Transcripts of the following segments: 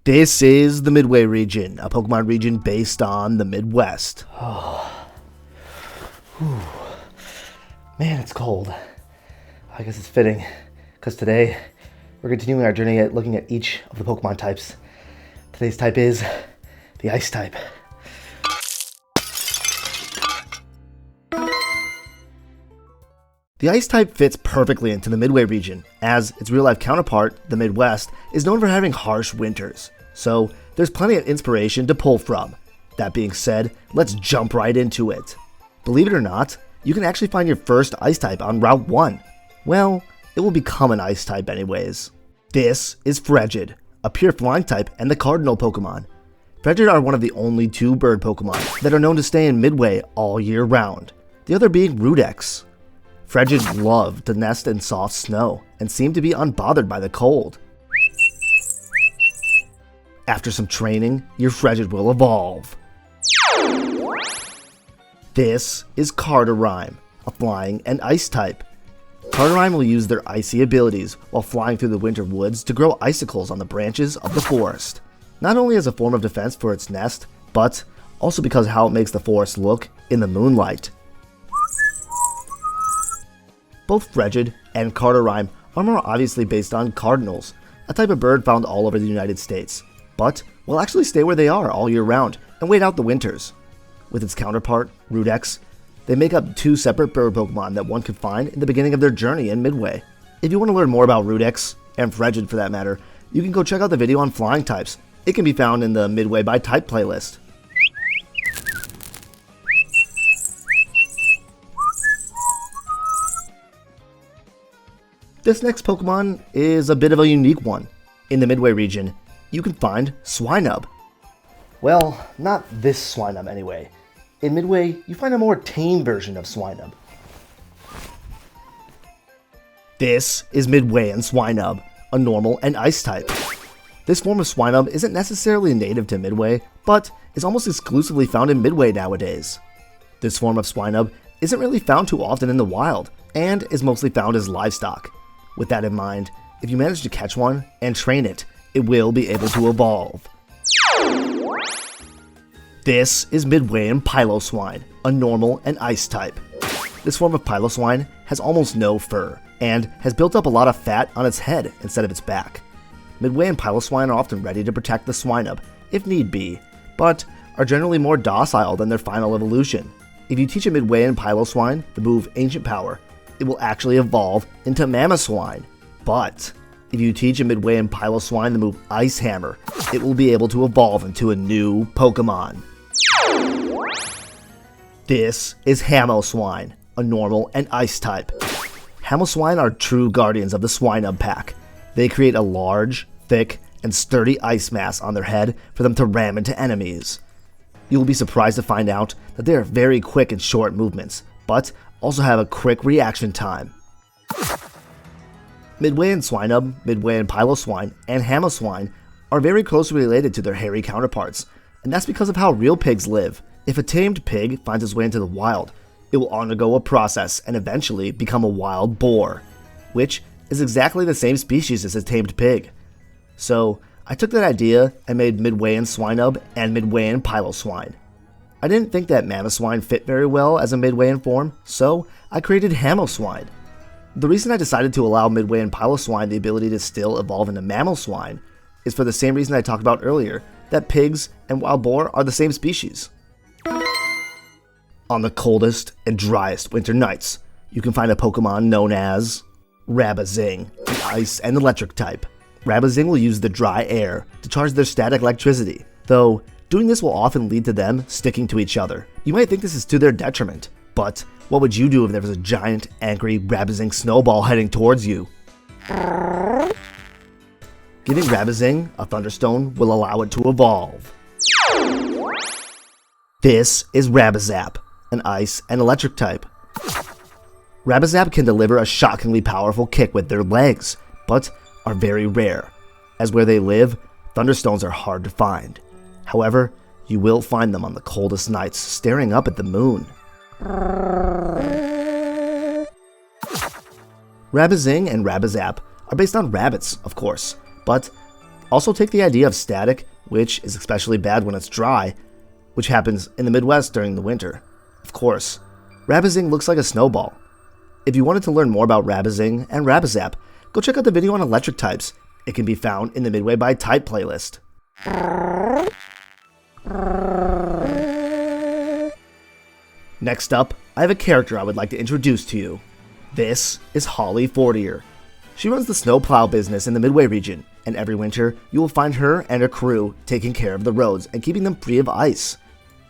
This is the Midway region, a Pokemon region based on the Midwest. Man, it's cold. I guess it's fitting, because today we're continuing our journey at looking at each of the Pokemon types. Today's type is the Ice type. The Ice type fits perfectly into the Midway region, as its real-life counterpart, the Midwest, is known for having harsh winters. So there's plenty of inspiration to pull from. That being said, let's jump right into it. Believe it or not, you can actually find your first Ice type on Route 1. Well, it will become an Ice type anyways. This is Frigid, a pure flying type and the cardinal Pokemon. Frigid are one of the only two bird Pokemon that are known to stay in Midway all year round, the other being Rudex. Frigid love to nest in soft snow and seem to be unbothered by the cold. After some training, your Frigid will evolve. This is Cardarime, a flying and ice type. Cardarime will use their icy abilities while flying through the winter woods to grow icicles on the branches of the forest. Not only as a form of defense for its nest, but also because of how it makes the forest look in the moonlight. Both Frigid and Cardarime are more obviously based on cardinals, a type of bird found all over the United States, but will actually stay where they are all year round and wait out the winters. With its counterpart, Rudex, they make up two separate bird Pokemon that one could find in the beginning of their journey in Midway. If you want to learn more about Rudex, and Frigid for that matter, you can go check out the video on flying types. It can be found in the Midway by Type playlist. This next Pokemon is a bit of a unique one. In the Midway region, you can find Swinub. Well, not this Swinub anyway. In Midway, you find a more tame version of Swinub. This is Midwayan Swinub, a normal and ice type. This form of Swinub isn't necessarily native to Midway, but is almost exclusively found in Midway nowadays. This form of Swinub isn't really found too often in the wild, and is mostly found as livestock. With that in mind, if you manage to catch one and train it, it will be able to evolve. This is Midwayan Piloswine, a normal and ice type. This form of Piloswine has almost no fur, and has built up a lot of fat on its head instead of its back. Midwayan Piloswine are often ready to protect the Swinub, if need be, but are generally more docile than their final evolution. If you teach a Midwayan Piloswine the move Ancient Power, it will actually evolve into Mamoswine. But if you teach a Midwayan Piloswine the move Ice Hammer, it will be able to evolve into a new Pokemon. This is Hamoswine, a normal and ice type. Hamoswine are true guardians of the Swinub pack. They create a large, thick, and sturdy ice mass on their head for them to ram into enemies. You will be surprised to find out that they are very quick and short movements, but also have a quick reaction time. Midwayan Swinub, Midwayan Piloswine, and Hamoswine are very closely related to their hairy counterparts, and that's because of how real pigs live. If a tamed pig finds its way into the wild, it will undergo a process and eventually become a wild boar, which is exactly the same species as a tamed pig. So I took that idea and made Midwayan Swinub and Midwayan Piloswine. I didn't think that Mamoswine fit very well as a Midwayan form, so I created Hamoswine. The reason I decided to allow Midwayan Piloswine the ability to still evolve into Mamoswine is for the same reason I talked about earlier, that pigs and wild boar are the same species. On the coldest and driest winter nights, you can find a Pokemon known as Rabazing, an ice and electric type. Rabazing will use the dry air to charge their static electricity, though doing this will often lead to them sticking to each other. You might think this is to their detriment, but what would you do if there was a giant, angry, Rabazing snowball heading towards you? Giving Rabazing a Thunderstone will allow it to evolve. This is Rabazap, an ice and electric type. Rabazap can deliver a shockingly powerful kick with their legs, but are very rare, as where they live, Thunderstones are hard to find. However, you will find them on the coldest nights staring up at the moon. Rabazing and Rabazap are based on rabbits, of course, but Also take the idea of static, which is especially bad when it's dry, which happens in the Midwest during the winter. Of course, Rabizing looks like a snowball. If you wanted to learn more about Rabizing and Rabizap, go check out the video on electric types. It can be found in the Midway by Type playlist. Next up, I have a character I would like to introduce to you. This is Holly Fortier. She runs the snowplow business in the Midway region, and every winter you will find her and her crew taking care of the roads and keeping them free of ice.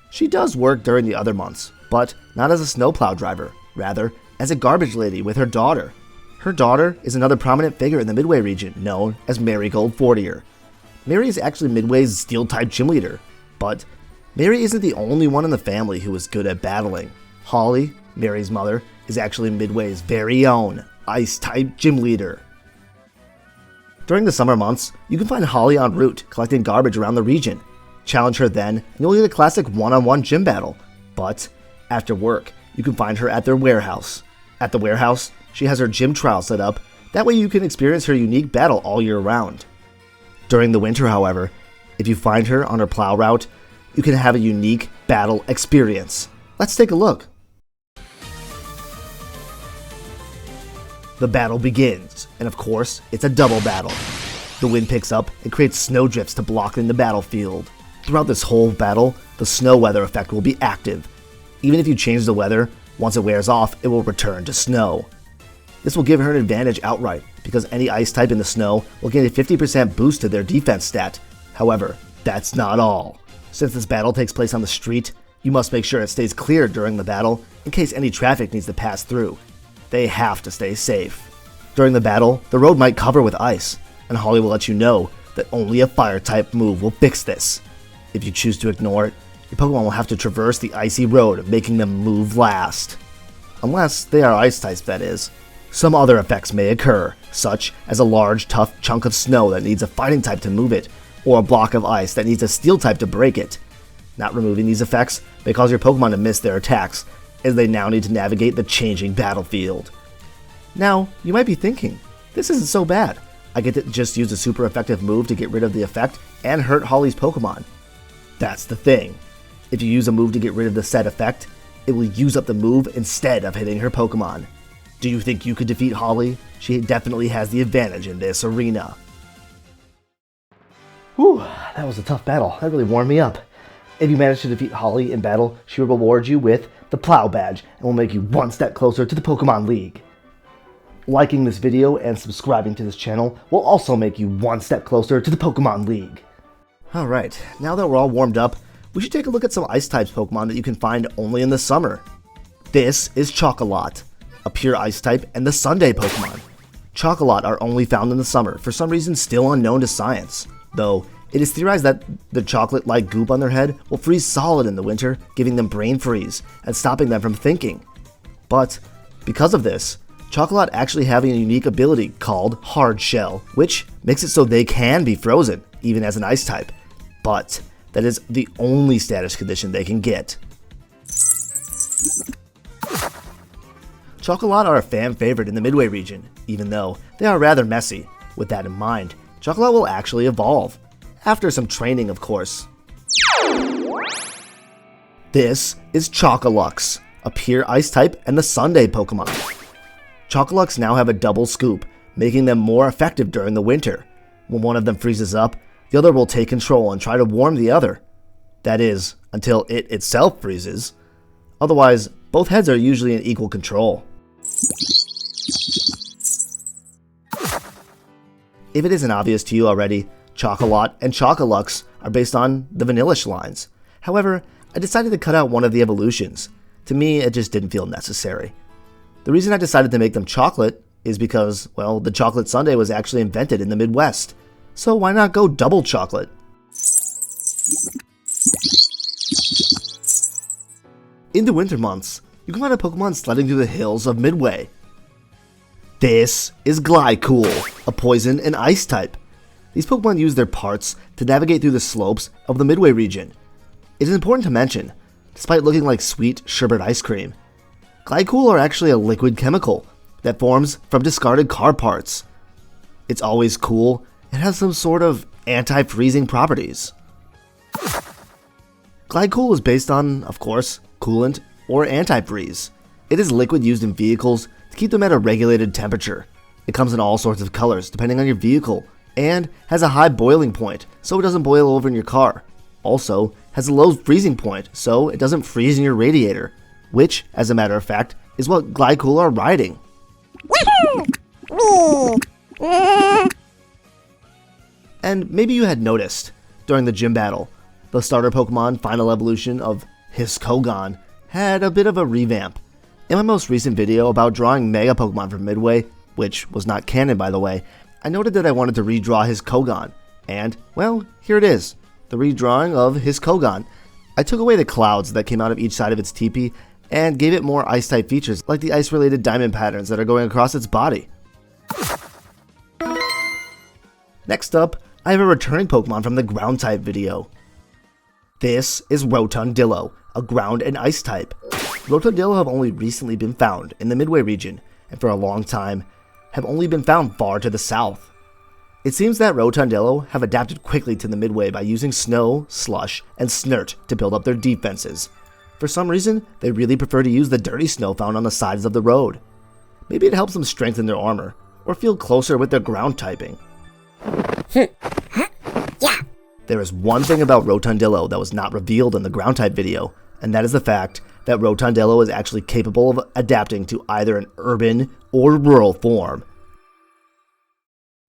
She does work during the other months, but not as a snowplow driver, rather as a garbage lady with her daughter. Her daughter is another prominent figure in the Midway region known as Marigold Fortier. Mary is actually Midway's Steel-type gym leader, but Mary isn't the only one in the family who is good at battling. Holly, Mary's mother, is actually Midway's very own Ice-type gym leader. During the summer months, you can find Holly en route collecting garbage around the region. Challenge her then, and you'll get a classic one-on-one gym battle. But after work, you can find her at their warehouse. At the warehouse, she has her gym trial set up, that way you can experience her unique battle all year round. During the winter, however, if you find her on her plow route, you can have a unique battle experience. Let's take a look. The battle begins, and of course, it's a double battle. The wind picks up and creates snowdrifts to block in the battlefield. Throughout this whole battle, the snow weather effect will be active. Even if you change the weather, once it wears off, it will return to snow. This will give her an advantage outright, because any ice type in the snow will get a 50% boost to their defense stat. However, that's not all. Since this battle takes place on the street, you must make sure it stays clear during the battle in case any traffic needs to pass through. They have to stay safe. During the battle, the road might cover with ice, and Holly will let you know that only a fire-type move will fix this. If you choose to ignore it, your Pokemon will have to traverse the icy road, making them move last. Unless they are ice types, that is. Some other effects may occur, such as a large, tough chunk of snow that needs a fighting type to move it, or a block of ice that needs a steel type to break it. Not removing these effects may cause your Pokemon to miss their attacks, as they now need to navigate the changing battlefield. Now, you might be thinking, this isn't so bad. I get to just use a super effective move to get rid of the effect and hurt Holly's Pokemon. That's the thing. If you use a move to get rid of the said effect, it will use up the move instead of hitting her Pokemon. Do you think you could defeat Holly? She definitely has the advantage in this arena. Whew, that was a tough battle. That really warmed me up. If you manage to defeat Holly in battle, she will reward you with the Plow Badge and will make you one step closer to the Pokemon League. Liking this video and subscribing to this channel will also make you one step closer to the Pokemon League. Alright, now that we're all warmed up, we should take a look at some Ice-types Pokemon that you can find only in the summer. This is Chocolot, a pure Ice-type and the Sunday Pokemon. Chocolot are only found in the summer, for some reason still unknown to science, though it is theorized that the chocolate-like goop on their head will freeze solid in the winter, giving them brain freeze and stopping them from thinking. But because of this, Chocolot actually have a unique ability called Hard Shell, which makes it so they can be frozen, even as an ice type. But that is the only status condition they can get. Chocolot are a fan favorite in the Midway region, even though they are rather messy. With that in mind, Chocolot will actually evolve. After some training, of course. This is Chocolux, a pure ice type and the Sunday Pokemon. Chocolux now have a double scoop, making them more effective during the winter. When one of them freezes up, the other will take control and try to warm the other. That is, until it itself freezes. Otherwise, both heads are usually in equal control. If it isn't obvious to you already, Chocolot and Choculux are based on the Vanillish lines. However, I decided to cut out one of the evolutions. To me, it just didn't feel necessary. The reason I decided to make them chocolate is because, well, the chocolate sundae was actually invented in the Midwest. So why not go double chocolate? In the winter months, you can find a Pokemon sledding through the hills of Midway. This is Glycool, a poison and ice type. These Pokemon use their parts to navigate through the slopes of the Midway region. It is important to mention, despite looking like sweet sherbet ice cream, Glycool are actually a liquid chemical that forms from discarded car parts. It's always cool and has some sort of anti-freezing properties. Glycool is based on, of course, coolant or antifreeze. It is liquid used in vehicles to keep them at a regulated temperature. It comes in all sorts of colors depending on your vehicle, and has a high boiling point so it doesn't boil over in your car. Also has a low freezing point so it doesn't freeze in your radiator, which, as a matter of fact, is what Glycool are riding. And maybe you had noticed, during the gym battle, the starter Pokemon final evolution of Kogan had a bit of a revamp. In my most recent video about drawing Mega Pokemon from Midway, which was not canon by the way, I noted that I wanted to redraw Kogan, and, well, here it is, the redrawing of Kogan. I took away the clouds that came out of each side of its teepee, and gave it more ice-type features like the ice-related diamond patterns that are going across its body. Next up, I have a returning Pokemon from the ground-type video. This is Rotandillo, a ground and ice type. Rotandillo have only recently been found in the Midway region, and for a long time, have only been found far to the south. It seems that Rotandillo have adapted quickly to the Midway by using snow, slush, and snert to build up their defenses. For some reason, they really prefer to use the dirty snow found on the sides of the road. Maybe it helps them strengthen their armor, or feel closer with their ground typing. Yeah. There is one thing about Rotandillo that was not revealed in the ground type video, and that is the fact that Rotandillo is actually capable of adapting to either an urban or rural form.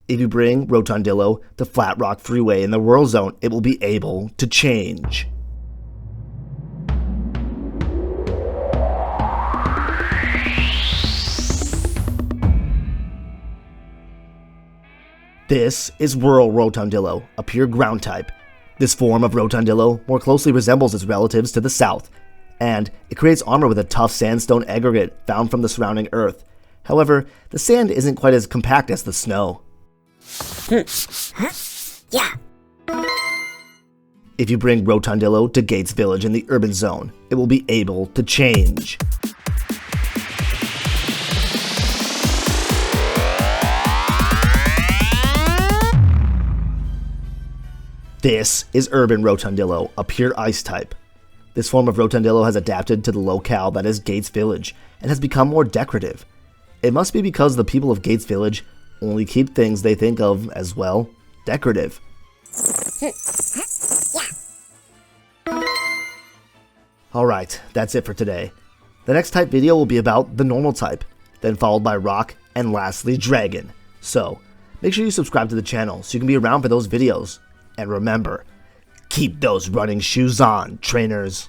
If you bring Rotandillo to Flat Rock Freeway in the rural zone, it will be able to change. This is rural Rotandillo, a pure ground type. This form of Rotandillo more closely resembles its relatives to the south, and it creates armor with a tough sandstone aggregate found from the surrounding earth. However, the sand isn't quite as compact as the snow. Yeah. If you bring Rotandillo to Gates Village in the urban zone, it will be able to change. This is urban Rotandillo, a pure ice type. This form of Rotandillo has adapted to the locale that is Gates Village and has become more decorative. It must be because the people of Gates Village only keep things they think of as, well, decorative. Alright, that's it for today. The next type video will be about the normal type, then followed by rock, and lastly dragon. So, make sure you subscribe to the channel so you can be around for those videos. And remember, keep those running shoes on, trainers.